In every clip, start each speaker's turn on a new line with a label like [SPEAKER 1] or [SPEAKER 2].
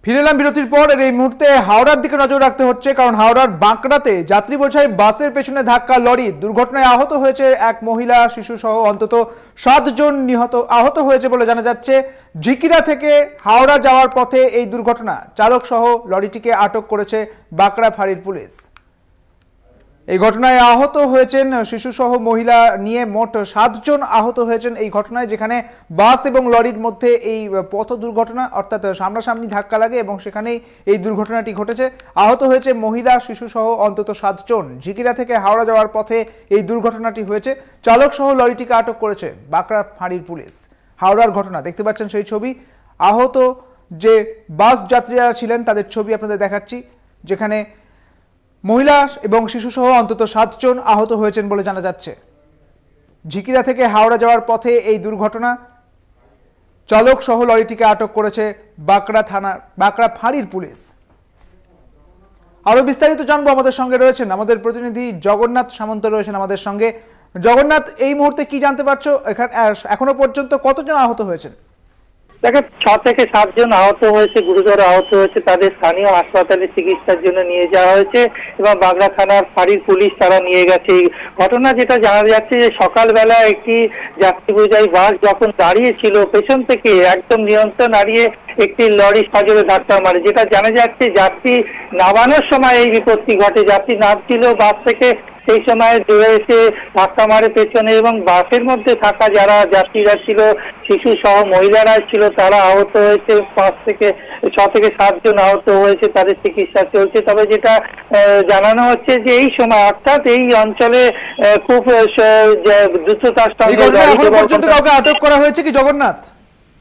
[SPEAKER 1] ফিরে এলাম বিরতির পর। এই মুহূর্তে হাওড়ার দিকে নজর রাখতে হচ্ছে, কারণ হাওড়ার বাঁকড়াতে যাত্রী বোঝাই বাসের পেছনে ধাক্কা লরির দুর্ঘটনায় আহত হয়েছে এক মহিলা, শিশু সহ অন্তত 7 জন আহত হয়েছে বলে জানা যাচ্ছে। ঝিকিরা থেকে হাওড়া যাওয়ার পথে এই দুর্ঘটনা। চালক সহ লরিটিকে আটক করেছে বাঁকড়া ফাঁড়ির পুলিশ। এই ঘটনায় আহত হয়েছেন শিশু সহ মহিলা নিয়ে মোট 7 জন আহত হয়েছেন এই ঘটনায়, যেখানে বাস এবং লরির মধ্যে এই পথ দুর্ঘটনা অর্থাৎ সামনাসামনি ধাক্কা লাগে এবং সেখানেই এই দুর্ঘটনাটি ঘটেছে। আহত হয়েছে মহিলা, শিশু সহ অন্তত 7 জন। ঝিকিরা থেকে হাওড়া যাওয়ার পথে এই দুর্ঘটনাটি হয়েছে। চালক সহ লরিটিকে আটক করেছে বাঁকড়া ফাঁড়ির পুলিশ। হাওড়ার ঘটনা দেখতে পাচ্ছেন সেই ছবি। আহত যে বাস যাত্রীরা ছিলেন তাদের ছবি আপনাদের দেখাচ্ছি, যেখানে মহিলা এবং শিশু সহ অন্তত 7 জন আহত হয়েছেন বলে জানা যাচ্ছে। ঝিকিরা থেকে হাওড়া যাওয়ার পথে এই দুর্ঘটনা। চালক সহ লরিটিকে আটক করেছে বাঁকড়া ফাঁড়ির পুলিশ। আরো বিস্তারিত জানবো, আমাদের সঙ্গে রয়েছেন আমাদের প্রতিনিধি জগন্নাথ সামন্ত রয়েছেন আমাদের সঙ্গে। জগন্নাথ, এই মুহূর্তে কি জানতে পারছো? এখনো পর্যন্ত কতজন আহত হয়েছেন?
[SPEAKER 2] দেখো, 6 থেকে 7 জন আহত হয়েছে, গুরুতর আহত হয়েছে। তাদের স্থানীয় হাসপাতালে চিকিৎসার জন্য নিয়ে যাওয়া হয়েছে এবং বাগড়া থানার ফাঁড়ির পুলিশ তারা নিয়ে গেছে। এই ঘটনা যেটা জানা যাচ্ছে যে সকালবেলা একটি যাত্রী বোঝাই বাস যখন দাঁড়িয়েছিল, পেছন থেকে একদম নিয়ন্ত্রণ হারিয়ে একটি লরি সজোরে ধাক্কা মারে। যেটা জানা যাচ্ছে যাত্রী নামানোর সময় এই বিপত্তি ঘটে। যাত্রী নামছিল বাস থেকে, সেই সময় দৌড়ে এসে ধাক্কা মারে পেছনে এবং বাসের মধ্যে থাকা যারা যাত্রীরা ছিল, শিশু সহ মহিলারা ছিল, তারা আহত হয়েছে। 6 থেকে 7 জন আহত হয়েছে, তাদের চিকিৎসা চলছে। তবে যেটা জানানো হচ্ছে যে এই সময় অর্থাৎ এই অঞ্চলে খুব দ্রুততার সঙ্গে
[SPEAKER 1] কাউকে আটক করা হয়েছে কি জগন্নাথ?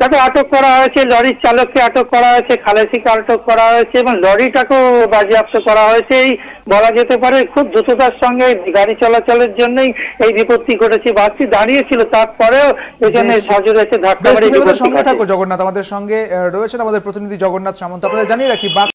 [SPEAKER 2] তাকে আটক করা হয়েছে, লরির চালককে আটক করা হয়েছে, খালাসিকে আটক করা হয়েছে এবং লরিটাকেও বাজেয়াপ্ত করা হয়েছে। এই বলা যেতে পারে খুব দ্রুততার সঙ্গে গাড়ি চলাচলের জন্যই এই বিপত্তি ঘটেছে। বাসটি দাঁড়িয়েছিল, তারপরেও পেছনে সজোরে এসে ধাক্কা মারে।
[SPEAKER 1] সঙ্গে থাকো জগন্নাথ, আমাদের সঙ্গে রয়েছেন আমাদের প্রতিনিধি জগন্নাথ সামন্ত। আপনাদের জানিয়ে রাখি